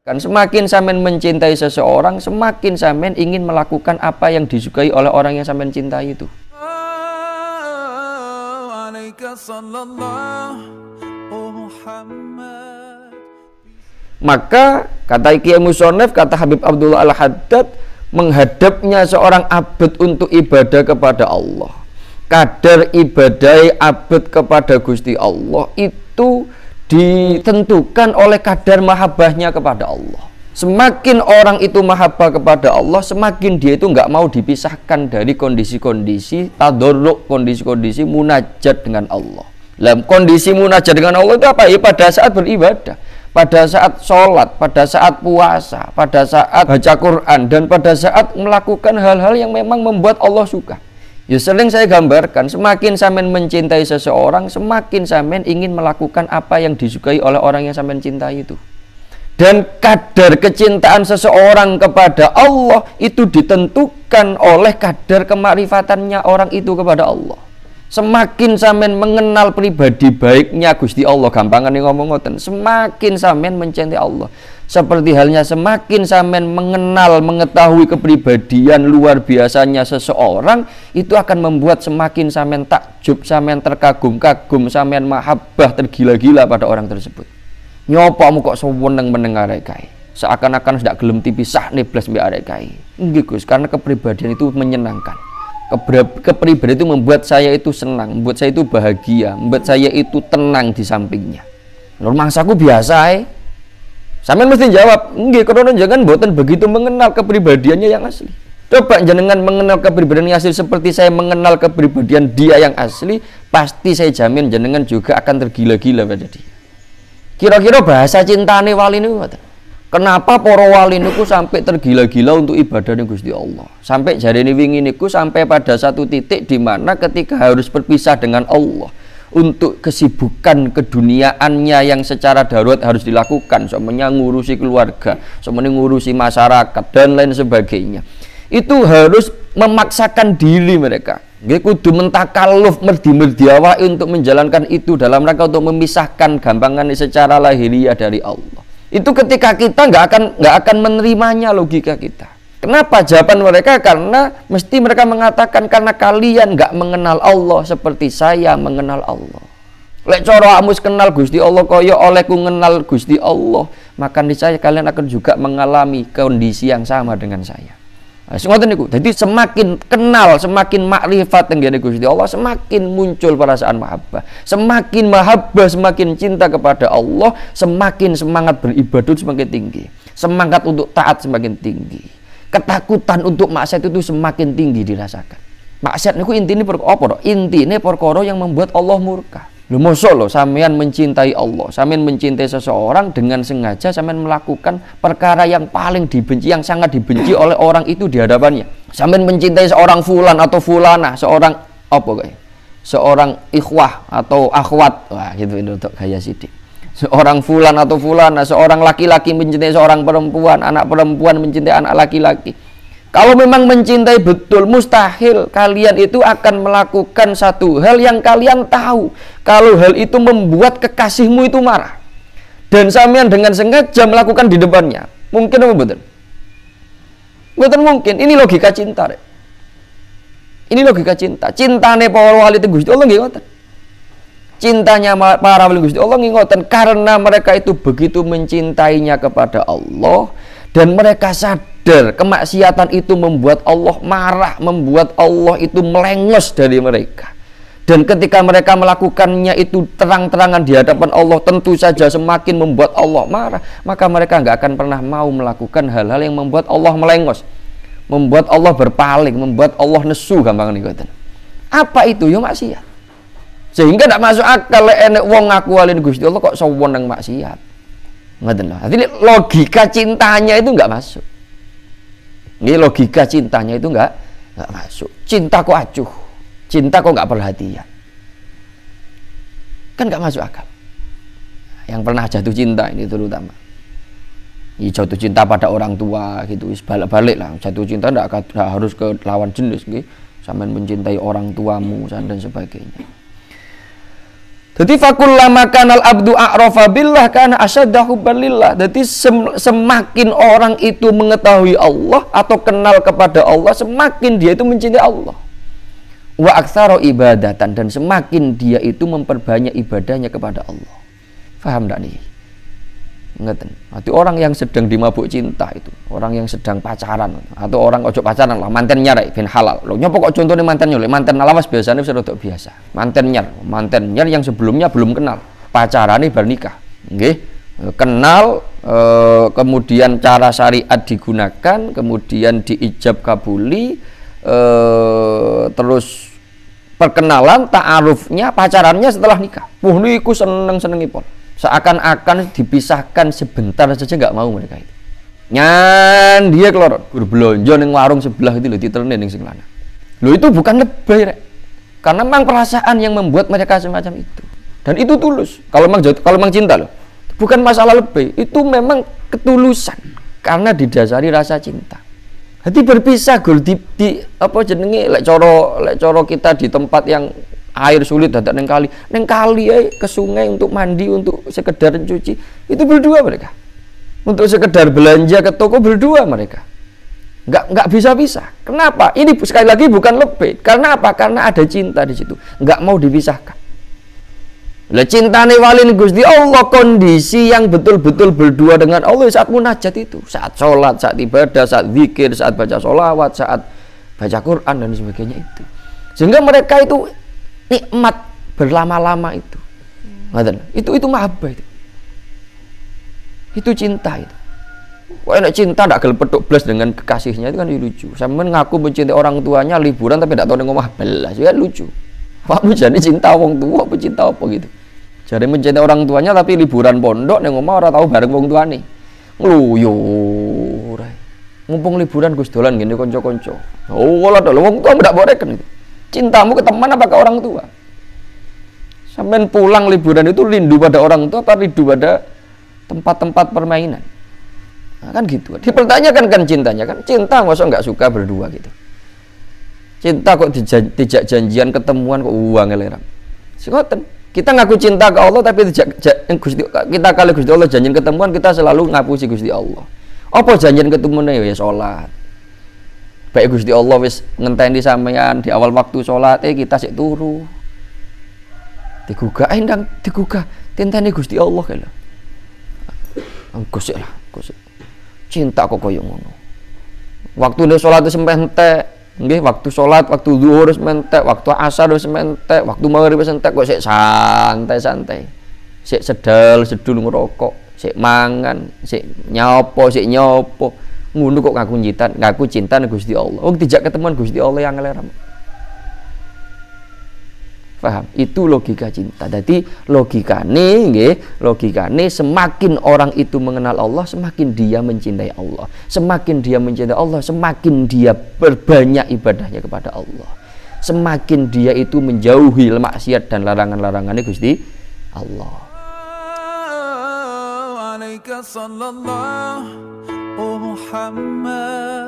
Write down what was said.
Kan semakin sampean mencintai seseorang, semakin sampean ingin melakukan apa yang disukai oleh orang yang sampean cintai itu. Maka kata Kiai Musonef, kata Habib Abdullah Al-Haddad, menghadapnya seorang abd untuk ibadah kepada Allah, kadar ibadah abd kepada Gusti Allah itu ditentukan oleh kadar mahabbahnya kepada Allah. Semakin orang itu mahabbah kepada Allah, semakin dia itu nggak mau dipisahkan dari kondisi-kondisi tadarruk, kondisi-kondisi munajat dengan Allah. Dalam kondisi munajat dengan Allah itu apa? Ya pada saat beribadah, pada saat sholat, pada saat puasa, pada saat baca Quran, dan pada saat melakukan hal-hal yang memang membuat Allah suka. Ya sering saya gambarkan, semakin sampean mencintai seseorang, semakin sampean ingin melakukan apa yang disukai oleh orang yang sampean cintai itu. Dan kadar kecintaan seseorang kepada Allah itu ditentukan oleh kadar kemakrifatannya orang itu kepada Allah. Semakin sampean mengenal pribadi baiknya Gusti Allah, gampangan ngomong ngoten, semakin sampean mencintai Allah. Seperti halnya semakin sampean mengenal, mengetahui kepribadian luar biasanya seseorang, itu akan membuat semakin sampean takjub, sampean terkagum-kagum, sampean mahabbah, tergila-gila pada orang tersebut. Nyopamu kok seweneng mendengar kae, seakan-akan sudah gelem dipisah neblas mbek arek kae. Nggih Gus, karena kepribadian itu menyenangkan. Kepribadian itu membuat saya itu senang, membuat saya itu bahagia, membuat saya itu tenang di sampingnya. Lur mangsaku biasa sampean mesti jawab, nggih karena jangan mboten begitu mengenal kepribadiannya yang asli. Coba jenengan mengenal kepribadian yang asli seperti saya mengenal kepribadian dia yang asli, pasti saya jamin jenengan juga akan tergila-gila pada dia. Kira-kira bahasa cintane wali niku ngoten. Kenapa para wali niku sampai tergila-gila untuk ibadah ning Gusti Allah? Sampai jarene wingi niku sampai pada satu titik di mana ketika harus berpisah dengan Allah untuk kesibukan keduniaannya yang secara darurat harus dilakukan, semuanya ngurusi keluarga, semuanya ngurusi masyarakat dan lain sebagainya. Itu harus memaksakan diri mereka. Nggih kudu mentakalluf merdi-merdi awake untuk menjalankan itu dalam rangka untuk memisahkan gampangan secara lahiriah dari Allah. Itu ketika kita nggak akan menerimanya logika kita. Kenapa? Jawaban mereka karena mesti mereka mengatakan karena kalian nggak mengenal Allah seperti saya mengenal Allah. Lek cara amus kenal Gusti Allah kaya olehku mengenal Gusti Allah, maka niscaya kalian akan juga mengalami kondisi yang sama dengan saya. Ngoten niku. Jadi semakin kenal, semakin makrifat tenggene Gusti Allah, semakin muncul perasaan mahabbah. Semakin mahabbah, semakin cinta kepada Allah, semakin semangat beribadah semakin tinggi. Semangat untuk taat semakin tinggi. Ketakutan untuk maksiat itu semakin tinggi dirasakan. Maksiat niku intine apa? Intine perkara yang membuat Allah murka. Lho mosok lho sampean mencintai Allah, sampean mencintai seseorang dengan sengaja sampean melakukan perkara yang paling dibenci, yang sangat dibenci oleh orang itu di hadapannya. Sampean mencintai seorang fulan atau fulana, seorang apa kayak? Seorang ikhwah atau akhwat. Wah, gitu untuk gaya sidik. Seorang fulan atau fulana, seorang laki-laki mencintai seorang perempuan, anak perempuan mencintai anak laki-laki. Kalau memang mencintai betul, mustahil kalian itu akan melakukan satu hal yang kalian tahu kalau hal itu membuat kekasihmu itu marah, dan sampean dengan sengaja melakukan di depannya. Mungkin apa betul? Betul mungkin. Ini logika cinta. Ini logika cinta. Cintane para wali Gusti Allah nggih ngoten. Cintanya para wali Gusti Allah nggih ngoten karena mereka itu begitu mencintainya kepada Allah, dan mereka sadar kemaksiatan itu membuat Allah marah, membuat Allah itu melengos dari mereka. Dan ketika mereka melakukannya itu terang-terangan di hadapan Allah, tentu saja semakin membuat Allah marah. Maka mereka nggak akan pernah mau melakukan hal-hal yang membuat Allah melengos, membuat Allah berpaling, membuat Allah nesu, gampang nih. Apa itu? Ya maksiat. Sehingga tidak masuk akal enek wong ngaku walin Gusti Allah kok sewenang maksiat. Ngoten lho. Jadi logika cintanya itu nggak masuk. Ini logika cintanya itu nggak masuk. Cinta kok acuh, cinta kok nggak perhatian, kan nggak masuk akal. Yang pernah jatuh cinta ini terutama, jatuh cinta pada orang tua gitu, balik-balik lah. Jatuh cinta nggak harus ke lawan jenis, gitu. Sampai mencintai orang tuamu dan sebagainya. Jadi fakullama kanal abdu a'rafa billah kana asyadda hubban lillah. Jadi semakin orang itu mengetahui Allah atau kenal kepada Allah, semakin dia itu mencintai Allah. Wa aktsara ibadatan, dan semakin dia itu memperbanyak ibadahnya kepada Allah. Faham enggak nih? Ngeten. Berarti orang yang sedang dimabuk cinta itu, orang yang sedang pacaran atau orang ojo pacaran lah, manten nyar ben halal. Lho nyopo kok contone manten nyolek, manten lawas biasanya wis rada biasa. Manten nyar yang sebelumnya belum kenal. Pacarane bar nikah. Nggih. Kenal kemudian cara syariat digunakan, kemudian diijab kabuli, terus perkenalan, ta'arufnya, pacarannya setelah nikah. Niku seneng-senengipun. Seakan-akan dipisahkan sebentar saja nggak mau mereka itu. Nyan dia keluar berbelanja ning warung sebelah itu loh, ditelene ning sing lanang. Loh itu bukan lebay rek. Karena memang perasaan yang membuat mereka semacam itu. Dan itu tulus. Kalau memang cinta loh. Bukan masalah lebay, itu memang ketulusan karena didasari rasa cinta. Jadi berpisah gol di apa jenenge lek coro kita di tempat yang air sulit dadak neng kali ke sungai untuk mandi, untuk sekedar cuci, itu berdua mereka. Untuk sekedar belanja ke toko berdua mereka. Nggak bisa. Kenapa? Ini sekali lagi bukan lebih. Karena apa? Karena ada cinta di situ. Nggak mau dipisahkan. Lah cintane wali Gusti Allah, kondisi yang betul-betul berdua dengan Allah saat munajat itu, saat sholat, saat ibadah, saat zikir, saat baca sholawat, saat baca Quran dan sebagainya itu. Sehingga mereka itu nikmat berlama-lama itu. Itu mahabbah itu. Itu cinta itu. Kok enak cinta ndak gelem petuk blas dengan kekasihnya, itu kan lucu. Sampeyan ngaku mencintai orang tuanya liburan tapi ndak tahu ning omah belas, ya lucu. Kamu jadi cinta wong tua apa cinta apa gitu. Jadi mencintai orang tuanya tapi liburan pondok ning omah ora tahu bareng wong tuane. Ngluyur. Mumpung liburan Gus dolan ngene kanca-kanca. Oh, ora tok wong tua ndak boreken itu. Cintamu ke teman apa ke orang tua? Sampai pulang liburan itu rindu pada orang tua apa rindu pada tempat-tempat permainan? Nah, kan gitu. Dipertanyakan kan cintanya kan. Cinta masa nggak suka berdua gitu. Cinta kok tidak janjian ketemuan kok uang ngelerang. Ngoten. Kita ngaku cinta ke Allah tapi kita kali Gusti Allah janjian ketemuan, kita selalu ngapusi Gusti Allah. Apa janjian ketemuan ya sholat. Baik Gusti Allah wis ngenteni sampean di awal waktu sholat kita sik turu. Digugah ndang digugah tentene Gusti Allah kae lho. Engko sik lah, cinta kok koyo ngono. Waktune sholat wis mentek, nggih, waktu sholat, waktu zuhur wis mentek, waktu asar wis mentek, waktu maghrib wis entek kok sik santai-santai. Sik sedul ngerokok, sik mangan, sik nyopo. Ngono kok ngaku cinta ning Gusti Allah. Wong dijak ketemuan Gusti Allah yang ngelerem. Paham? Itu logika cinta. Jadi logikane semakin orang itu mengenal Allah, semakin dia mencintai Allah. Semakin dia mencintai Allah, semakin dia berbanyak ibadahnya kepada Allah. Semakin dia itu menjauhi maksiat dan larangan-larangannya Gusti Allah. Alaika sallallahu Muhammad.